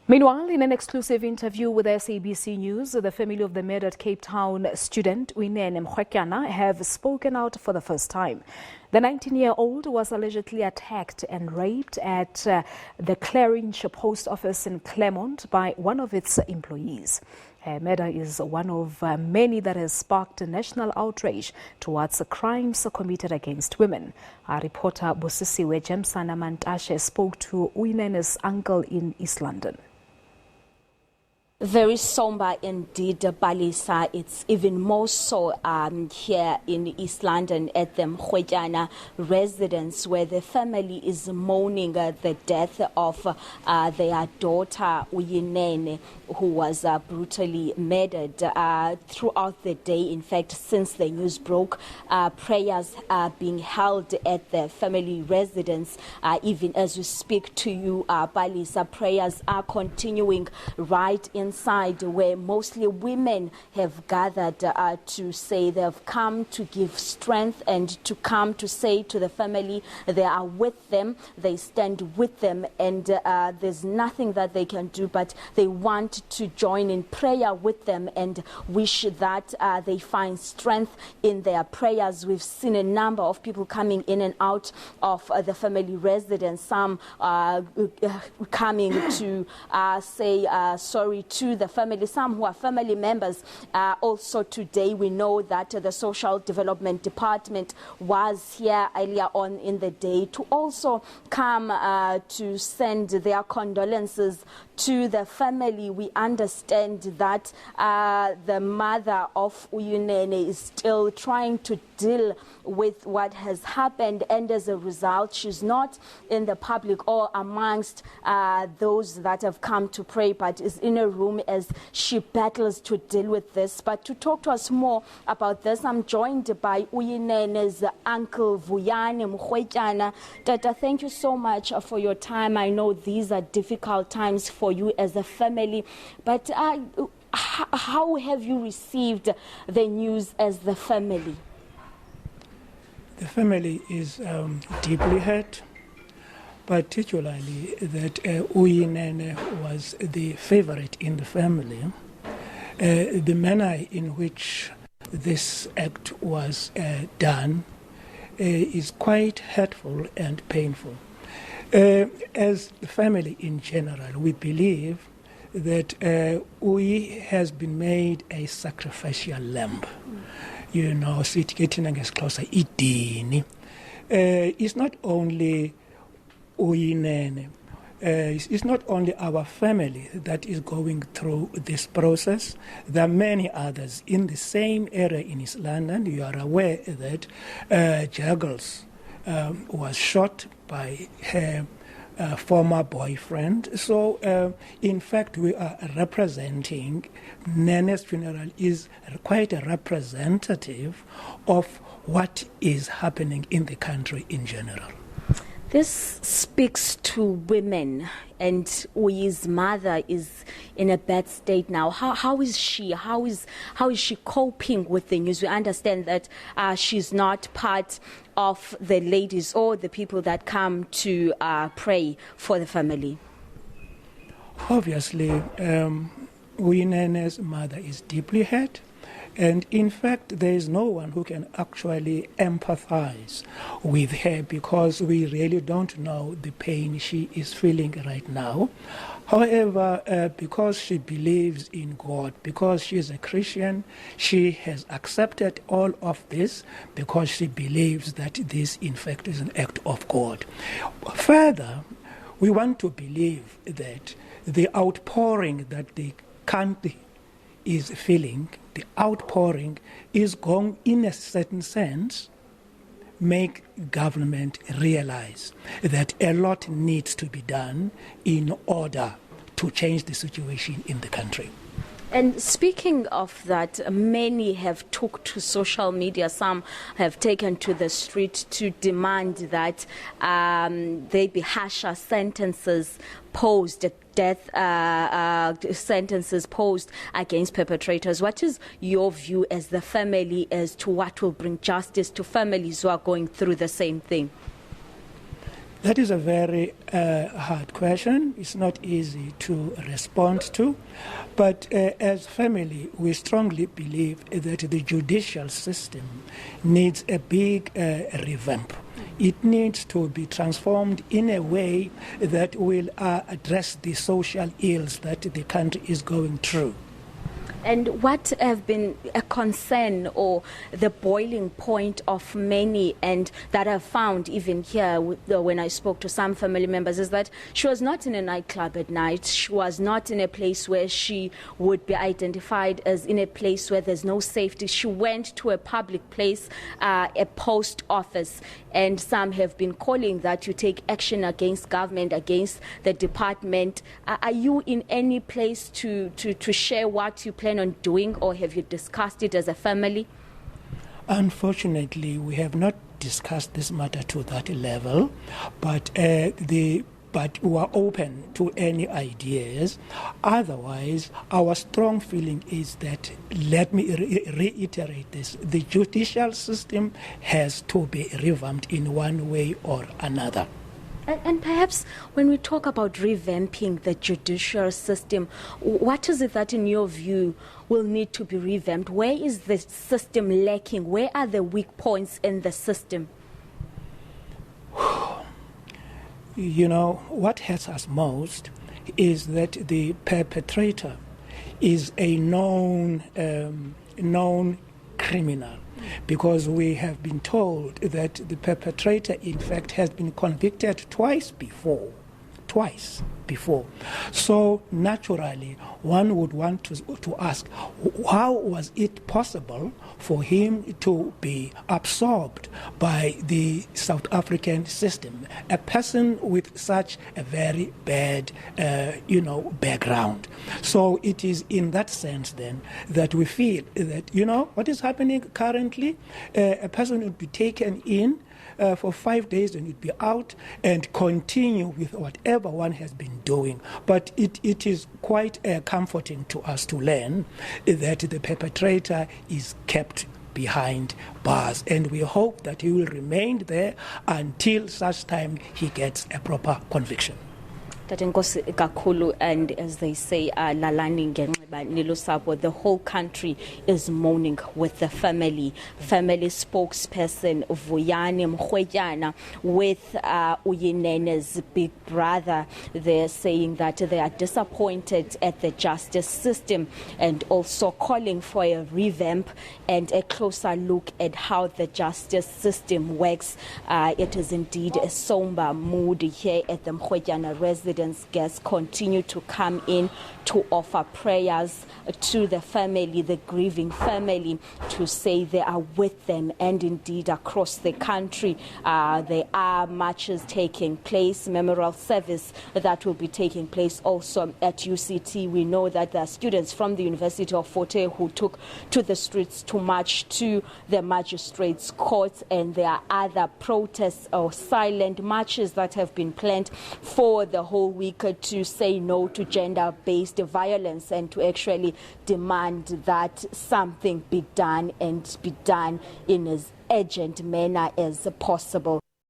Meanwhile, in an exclusive interview with SABC News, the family of the murdered Cape Town student Uyinene Mrwetyana have spoken out for the first time. The 19-year-old was allegedly attacked and raped at the Clareinch Post Office in Claremont by one of its employees. Her murder is one of many that has sparked national outrage towards crimes committed against women. Our reporter Busisiwe Jemsana-Mantashe spoke to Uyinene's uncle in East London. Very somber indeed, Balisa. It's even more so here in East London at the Mrwetyana residence, where the family is mourning the death of their daughter Uyinene, who was brutally murdered throughout the day. In fact, since the news broke, prayers are being held at the family residence. Even as we speak to you, Balisa, prayers are continuing right inside, where mostly women have gathered to say they've come to give strength and to come to say to the family they are with them, they stand with them, and there's nothing that they can do, but they want to join in prayer with them and wish that they find strength in their prayers. We've seen a number of people coming in and out of the family residence, some coming to say sorry to the family, some who are family members. Also today we know that the Social Development Department was here earlier on in the day to also come to send their condolences to the family. We understand that the mother of Uyinene is still trying to deal with what has happened, and as a result she's not in the public or amongst those that have come to pray, but is in a room as she battles to deal with this. But to talk to us more about this, I'm joined by Uyinene's uncle Uyinene Mrwetyana. Tata, thank you so much for your time. I know these are difficult times for you as a family, but how have you received the news as the family? The family is deeply hurt, particularly that Uyinene was the favorite in the family. The manner in which this act was done is quite hurtful and painful. As the family in general, we believe that Uyi has been made a sacrificial lamb. You know, getting closer, idini. It's not only Uyinene. It's not only our family that is going through this process. There are many others in the same area in East London. You are aware that Juggles was shot by her former boyfriend. So, in fact, we are representing, Nene's funeral is quite a representative of what is happening in the country in general. This speaks to women, and Uyi's mother is in a bad state now. How is she? How is she coping with the news? We understand that she's not part of the ladies or the people that come to pray for the family. Obviously, Uyinene's mother is deeply hurt. And in fact, there is no one who can actually empathize with her, because we really don't know the pain she is feeling right now. However, because she believes in God, because she is a Christian, she has accepted all of this because she believes that this, in fact, is an act of God. Further, we want to believe that the outpouring that the country is feeling, the outpouring is going, in a certain sense, make government realize that a lot needs to be done in order to change the situation in the country. And speaking of that, many have took to social media, some have taken to the street to demand that there be harsher sentences posed, death sentences posed against perpetrators. What is your view as the family as to what will bring justice to families who are going through the same thing? That is a very hard question. It's not easy to respond to. But as family, we strongly believe that the judicial system needs a big revamp. It needs to be transformed in a way that will address the social ills that the country is going through. And what have been a concern or the boiling point of many, and that I've found even here when I spoke to some family members, is that she was not in a nightclub at night. She was not in a place where she would be identified as in a place where there's no safety. She went to a public place, a post office, and some have been calling that you take action against government, against the department. Are you in any place to share what you plan on doing, or have you discussed it as a family? Unfortunately, we have not discussed this matter to that level, but we are open to any ideas. Otherwise, our strong feeling is that, let me reiterate this, the judicial system has to be revamped in one way or another. And perhaps when we talk about revamping the judicial system, what is it that in your view will need to be revamped? Where is the system lacking? Where are the weak points in the system? You know, what hurts us most is that the perpetrator is a known criminal, because we have been told that the perpetrator, in fact, has been convicted twice before. So naturally, one would want to ask, how was it possible for him to be absorbed by the South African system? A person with such a very bad, background. So it is in that sense then that we feel that, what is happening currently, a person would be taken in for 5 days and you'd be out and continue with whatever one has been doing. But it is quite comforting to us to learn that the perpetrator is kept behind bars, and we hope that he will remain there until such time he gets a proper conviction. And as they say, the whole country is mourning with the family. Family spokesperson Uyinene Mrwetyana with Uyinene's big brother, they're saying that they are disappointed at the justice system and also calling for a revamp and a closer look at how the justice system works. It is indeed a somber mood here at the Mrwetyana residence. Guests continue to come in to offer prayers to the family, the grieving family, to say they are with them. And indeed, across the country, there are marches taking place, memorial service that will be taking place also at UCT. We know that there are students from the University of Fort Hare who took to the streets to march to the magistrates' courts, and there are other protests or silent marches that have been planned for the whole week to say no to gender-based violence and to actually demand that something be done, and be done in as urgent manner as possible.